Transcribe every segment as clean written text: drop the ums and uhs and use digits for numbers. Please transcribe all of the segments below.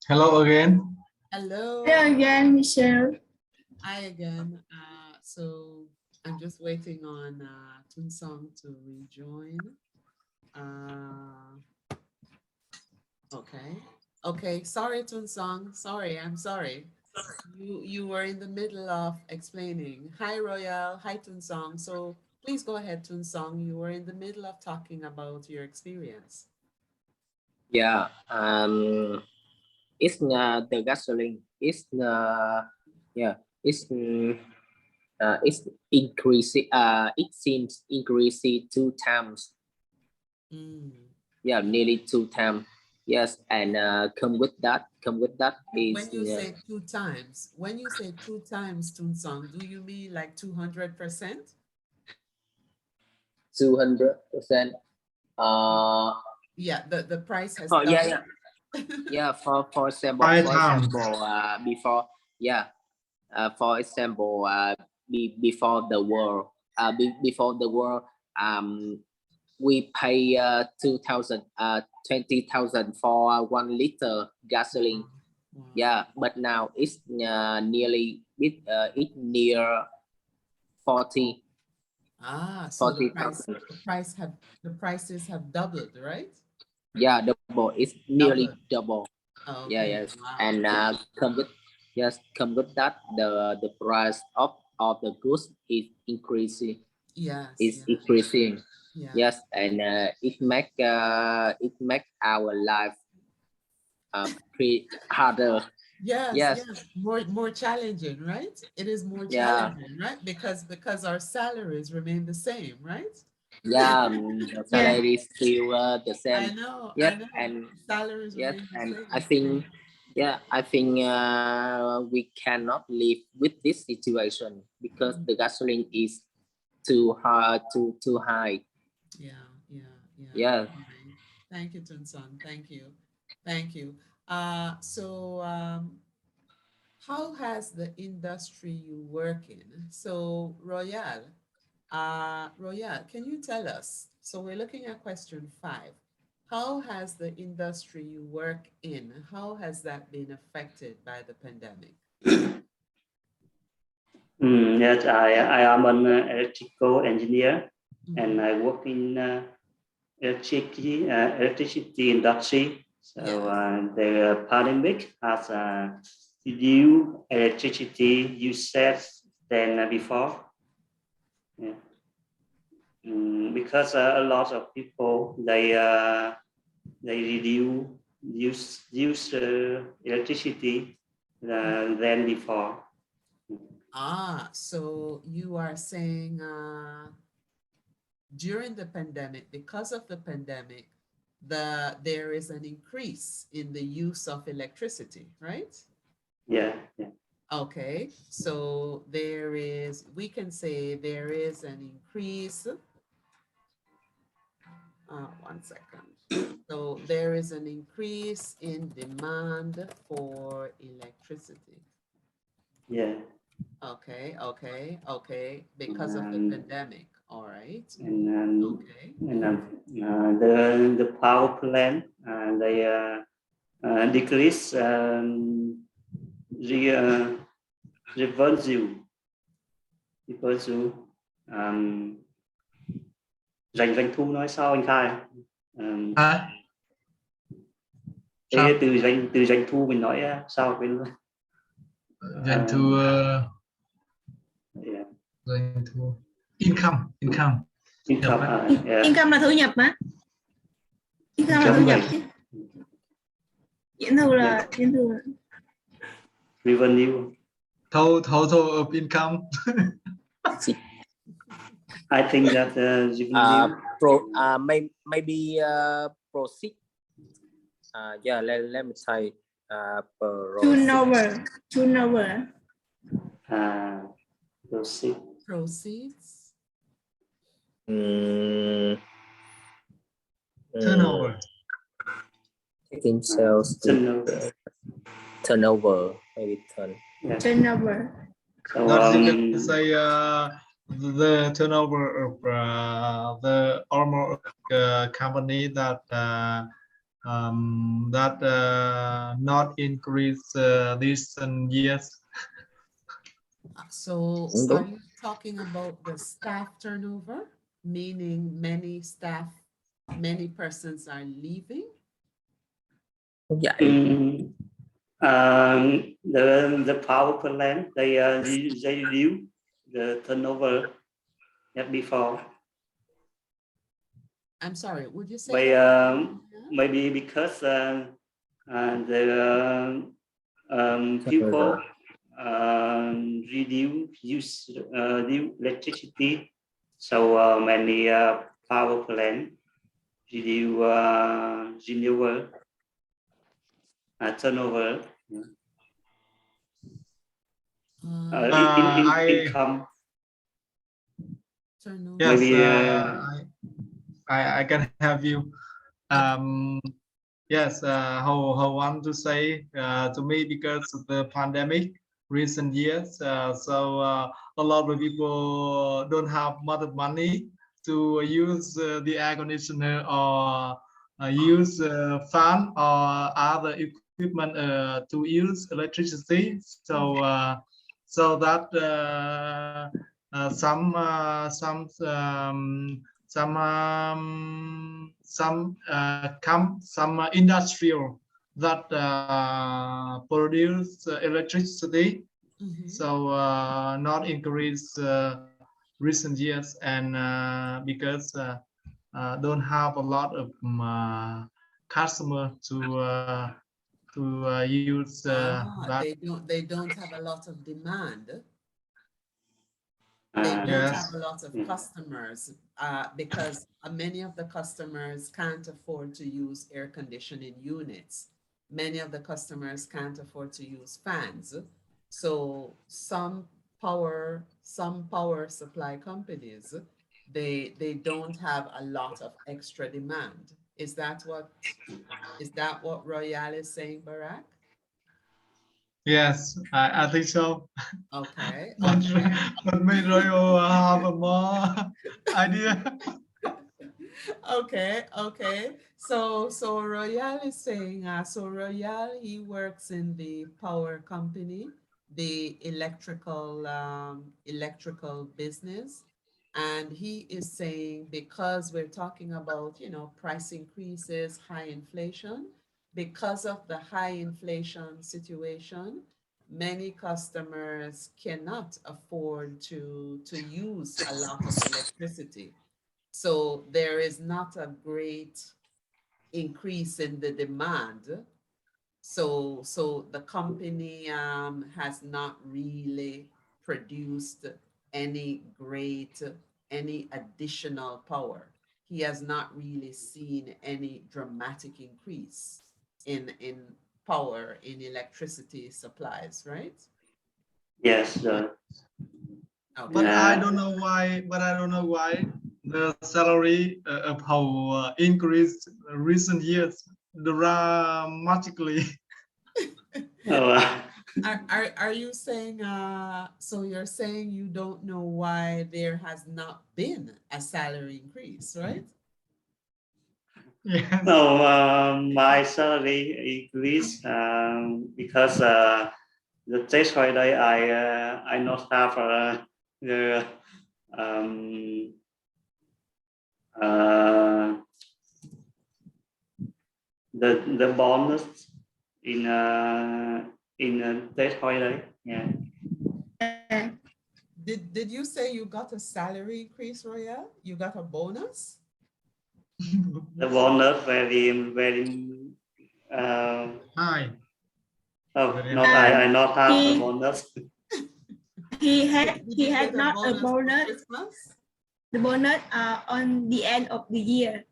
Hello again. Hello. Hello again, Michelle. Hi again. So I'm just waiting on Tunsong to rejoin. Okay. Okay. Sorry, Tunsong. Sorry. I'm sorry. You were in the middle of explaining. Hi, Royal. Hi, Tunsong. So please go ahead, Tunsong. You were in the middle of talking about your experience. Yeah, it's the gasoline. It's yeah, it's increasing. It seems increasing 2 times. Yeah, nearly 2 times. Yes, and come with that is When you say 2 times, Tunsong, do you mean like 200%? 200%. Yeah, the price has Oh, doubled. Yeah. For example, before for example, before the war, we pay 20,000 for 1 liter gasoline. Wow. Yeah, but now it's nearly it's near 40. So 40,000. the prices have doubled, right? Yeah, double. It's nearly double. Oh, Yeah, okay. yes. Wow. And come with that the price of the goods is increasing. Yes. It's increasing. Yeah. Yes, and it make our life pretty harder. Yes. More challenging, right? It is more challenging, right? Because our salaries remain the same, right? Yeah, the salary is still the same. I know. Yes, I know. and Salaries yes, remain the and same. I think we cannot live with this situation because the gasoline is too high. Yeah. Thank you, Tunson. Thank you. So how has the industry you work in? So Royal, can you tell us? So we're looking at question 5. How has the industry you work in, how has that been affected by the pandemic? Yes, I am an electrical engineer, and I work in electricity industry. So the pandemic has reduced electricity usage than before. Yeah. Because a lot of people they reduce use electricity than before. So you are saying during the pandemic, because of the pandemic, there is an increase in the use of electricity, right? Yeah. Okay, so we can say there is an increase. 1 second. So there is an increase in demand for electricity. Yeah. Okay. Because of the pandemic. All right. And the power plant they decrease revenue doanh thu nói sao anh Khai? Từ doanh thu mình nói sao quên luôn. Doanh thu income Income là thu nhập mà. Income là thu nhập chứ. Doanh thu là revenue. Total of income. I think that maybe proceed. Let me say turnover. Proceeds. Turnover. Taking sales turnover maybe Turnover. So, you can say the turnover of the armor company that that not increase recent years. So are you talking about the staff turnover, meaning many persons are leaving? Dạ. The power plant, they reduce the turnover that before. I'm sorry, would you say By, that? maybe because the people use electricity, so many power plant reduce renewable turnover. Income. Turnover. Yes, Maybe, I can have you. Yes, how I want to say to me, because of the pandemic recent years, so a lot of people don't have much of money to use the air conditioner or use fan or other equipment to use electricity. So so that some industrial that produce electricity, so not increase recent years, and because don't have a lot of customer to use that. They don't have a lot of demand. They don't Yes. have a lot of customers because many of the customers can't afford to use air conditioning units. Many of the customers can't afford to use fans. So some power supply companies, they don't have a lot of extra demand. Is that what Royal is saying, Barack? Yes, I think so. Okay. But may Royal have a more idea. Okay. So Royal is saying, so Royal, he works in the power company, the electrical business, and he is saying, because we're talking about, price increases, high inflation, because of the high inflation situation, many customers cannot afford to use a lot of electricity. So there is not a great increase in the demand. So the company has not really produced any additional power. He has not really seen any dramatic increase in power, in electricity supplies, right? yes. Okay. But I don't know why. The salary of how increased recent years dramatically. Are you saying, so you're saying you don't know why there has not been a salary increase, right? Yes. No, my salary increased because the tax holiday I not have the the bonus in tax holiday. Yeah. Did you say you got a salary increase, Royal? You got a bonus? The bonus very Hi. oh, not I not have a bonus. He had not a bonus. Christmas? The bonus on the end of the year.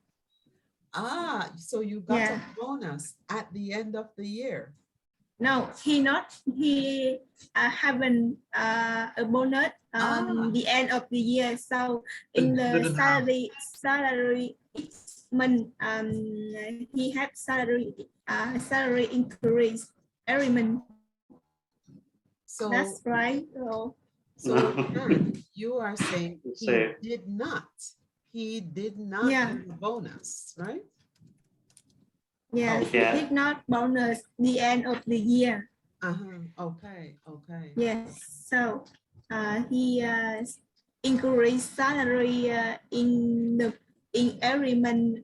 So you got a bonus at the end of the year. No, he haven't a bonus the end of the year. So in the salary he had salary increase every month. So that's right. So you are saying he did not get a bonus, right? Yes, Yeah. did not bonus the end of the year. Okay, okay. Yes, so he increased salary in every month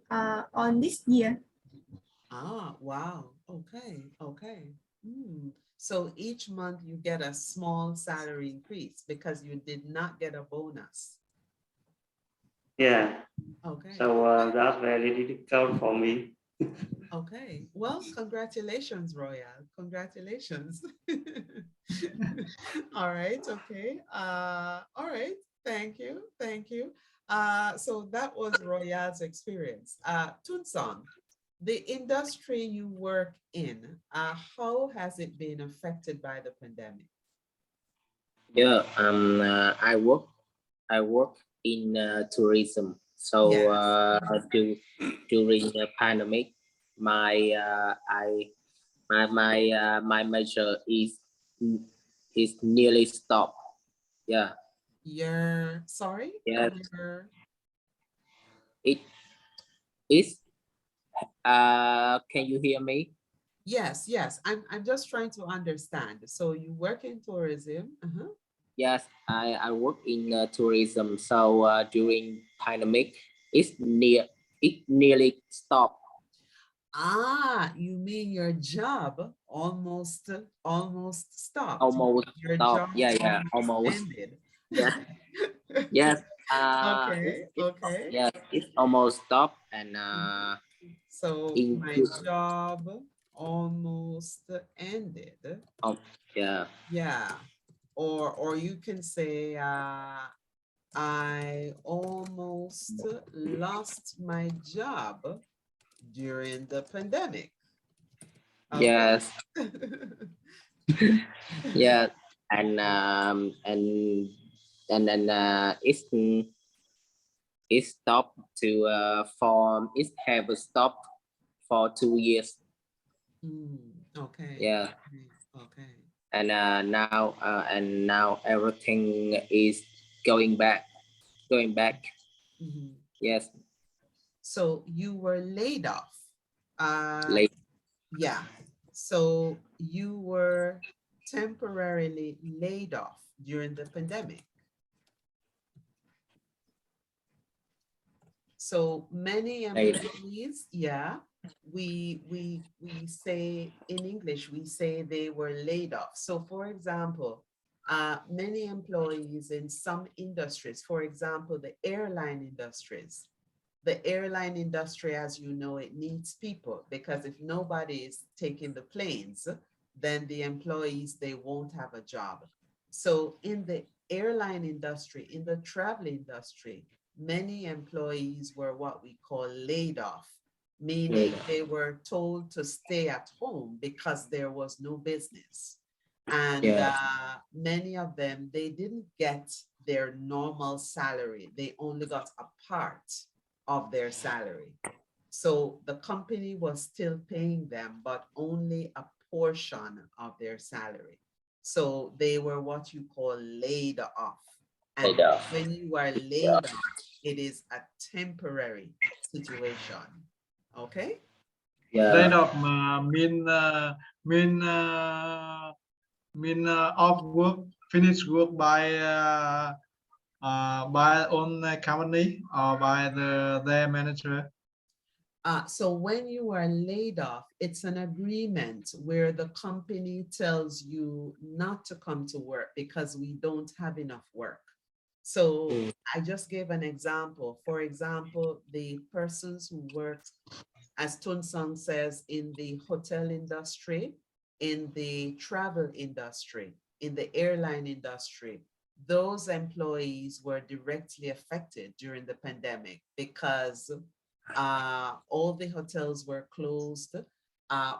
on this year. Ah, wow. Okay, okay. So each month you get a small salary increase because you did not get a bonus. Yeah. Okay. So that's very difficult for me. Okay. Well, congratulations, Royal. Congratulations. All right. Okay. All right. Thank you. Thank you. So that was Royal's experience. Tunson, the industry you work in, how has it been affected by the pandemic? Yeah, I work in tourism. So Yes. during the pandemic, my my major is nearly stopped. Yeah. You're sorry? Yeah. You're, It is. Can you hear me? yes, yes. I'm just trying to understand. So you work in tourism. Yes, I work in tourism. So during pandemic, it nearly stopped. Ah, you mean your job almost stopped. Almost Your stopped. job Yeah, almost almost. ended. Yeah. Yes. Okay, okay. Yeah, it's almost stopped and So my include. job almost ended. Yeah. Yeah. Or you can say I almost lost my job during the pandemic. Okay. Yes. Yeah. And then it stopped to for it have stopped for 2 years. Okay. Yeah. Okay. And now everything is going back. Yes. So you were laid off. Late. Yeah. So you were temporarily laid off during the pandemic. So many employees, yeah, we say in English, we say they were laid off. So for example, many employees in some industries, for example, the airline industries, as you know, it needs people because if nobody is taking the planes, then the employees, they won't have a job. So in the airline industry, in the travel industry, many employees were what we call laid off, meaning they were told to stay at home because there was no business. And many of them, they didn't get their normal salary. They only got a part of their salary. So the company was still paying them, but only a portion of their salary. So they were what you call laid off. And when you are laid off, it is a temporary situation. Okay? Laid off mean off work, finish work by own company or by their manager. So when you are laid off, it's an agreement where the company tells you not to come to work because we don't have enough work. So I just gave an example. For example, the persons who worked, as Tunsong says, in the hotel industry, in the travel industry, in the airline industry, those employees were directly affected during the pandemic because all the hotels were closed,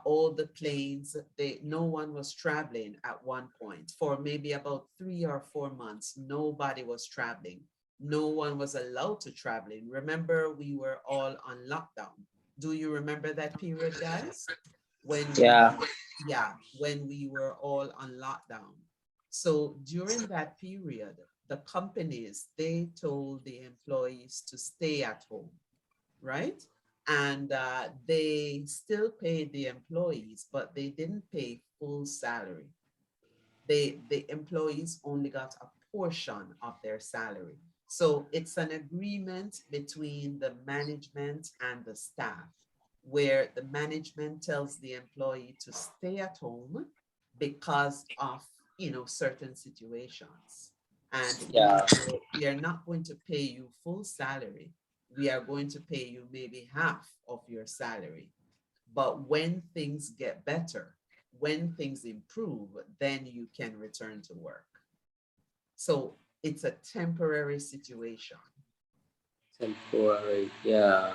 all the planes, no one was traveling at one point. For maybe about 3 or 4 months, nobody was traveling. No one was allowed to traveling. Remember, we were all on lockdown. Do you remember that period, guys? When when we were all on lockdown. So during that period, the companies, they told the employees to stay at home, right? and they still paid the employees, but they didn't pay full salary. The employees only got a portion of their salary. So it's an agreement between the management and the staff, where the management tells the employee to stay at home because of, you know, certain situations. And we are not going to pay you full salary. We are going to pay you maybe half of your salary. But when things get better, when things improve, then you can return to work. So it's a temporary situation. Temporary, yeah.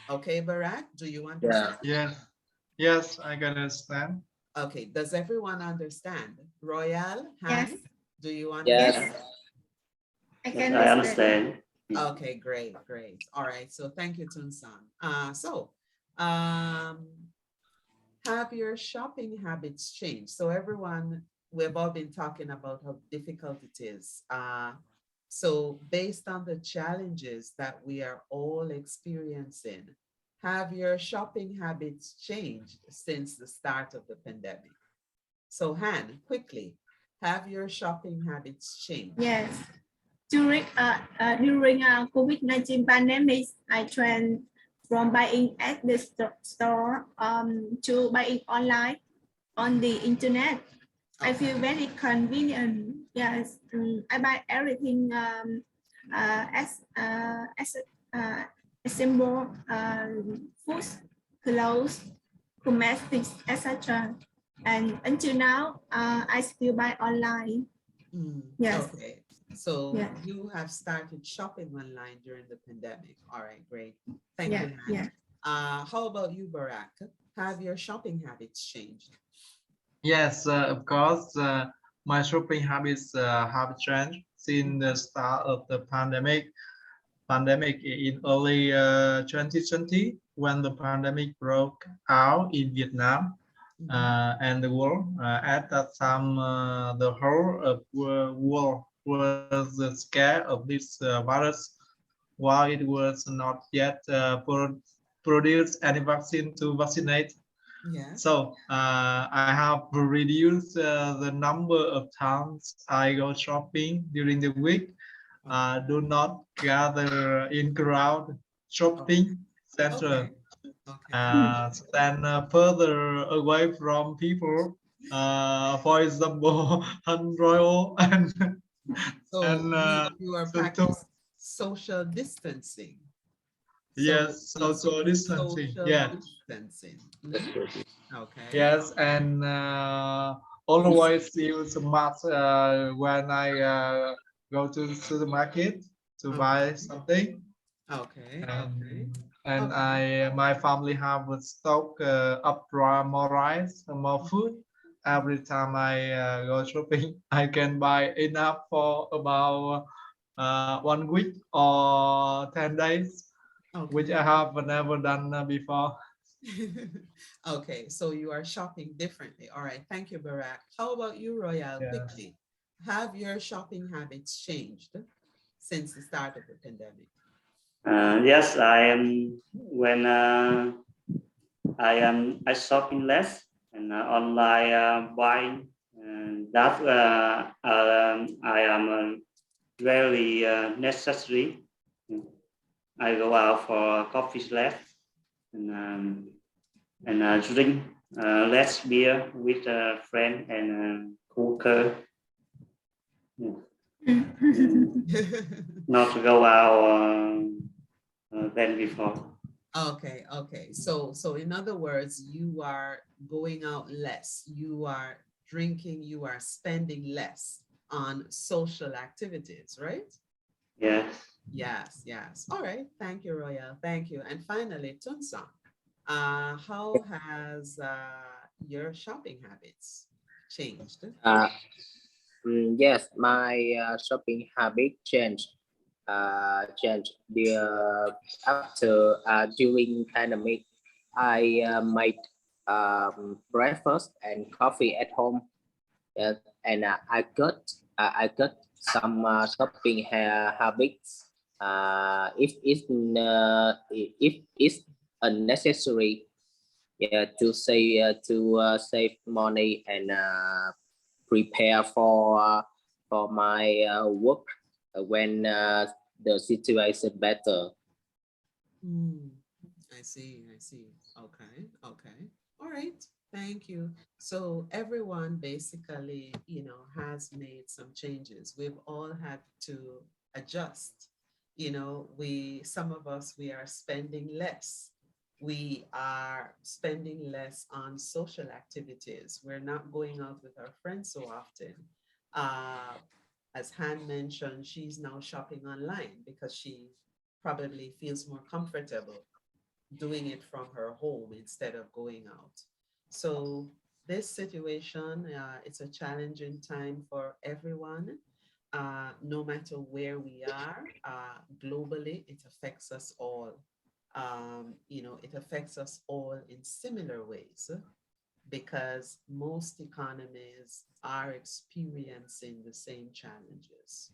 Okay, Barak, do you understand? Yes, yes, I can understand. Okay, does everyone understand? Royal, Yes. Han, do you Yes. understand? I can I understand. understand. Okay, great, great. All right, so thank you, Tunsan. Have your shopping habits changed? So everyone, we've all been talking about how difficult it is. So based on the challenges that we are all experiencing, have your shopping habits changed since the start of the pandemic? So Han, quickly, have your shopping habits changed? Yes. During COVID-19 pandemic, I trend from buying at the store to buying online on the internet. I feel very convenient. Yes, I buy everything assemble food, clothes, cosmetics, etc. And until now, I still buy online. Yes. Okay. So Yeah. you have started shopping online during the pandemic. All right, great. Thank Yeah, you, Han. yeah. How about you, Barak? Have your shopping habits changed? Yes, of course. My shopping habits have changed since the start of the pandemic in early 2020, when the pandemic broke out in Vietnam and the world. At that time, the whole of world was scared of this virus, while it was not yet produced any vaccine to vaccinate. Yeah. So I have reduced the number of times I go shopping during the week. Do not gather in crowd shopping center. Okay. Stand further away from people. For example, Han Royal and So you are so to, practicing social distancing. yes, So social distancing. social Yeah. distancing. Okay. Yes, and always use mask when I go to the supermarket to buy something. Okay. And my family have a stock up more rice, more food. Every time I go shopping, I can buy enough for about 1 week or 10 days, which I have never done before. Okay, so you are shopping differently. All right, thank you, Barak. How about you, Royal? Yes. Quickly, have your shopping habits changed since the start of the pandemic? Yes, I am. When I shopping less and online buying, and that I am very necessary. I go out for coffee less and drink less beer with a friend and cooker. Not to go out than before. Okay. So in other words, you are going out less. You are drinking. You are spending less on social activities, right? Yes. Yes. All right. Thank you, Royal. Thank you. And finally, Tunsan, how has your shopping habits changed? Yes, my shopping habit changed. Changed after during pandemic. I made breakfast and coffee at home. And I got some shopping habits. If it's unnecessary. Yeah, to save money and prepare for my work when the situation better. I see. Okay. All right. Thank you. So everyone basically, has made some changes. We've all had to adjust. Some of us, we are spending less. We are spending less on social activities. We're not going out with our friends so often. As Han mentioned, she's now shopping online because she probably feels more comfortable doing it from her home instead of going out. So this situation, it's a challenging time for everyone. No matter where we are, globally, it affects us all. It affects us all in similar ways because most economies are experiencing the same challenges.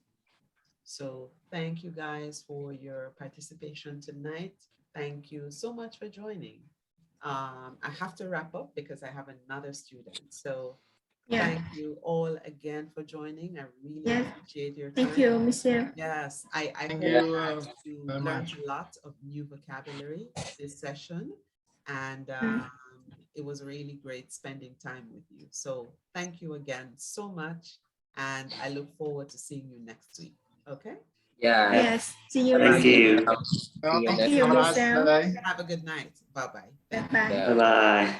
So thank you guys for your participation tonight. Thank you so much for joining. I have to wrap up because I have another student. So thank you all again for joining. I really appreciate your time. Thank you, Michelle. Yes, I hope you that you very learned much. a lot of new vocabulary this session. And it was really great spending time with you. So thank you again so much. And I look forward to seeing you next week. Okay? Yeah. Yes. See you Thank next you. week. See you Thank next you, Have a nice Michelle. day. Have a good night. Bye-bye. Bye bye. Yeah. Bye bye.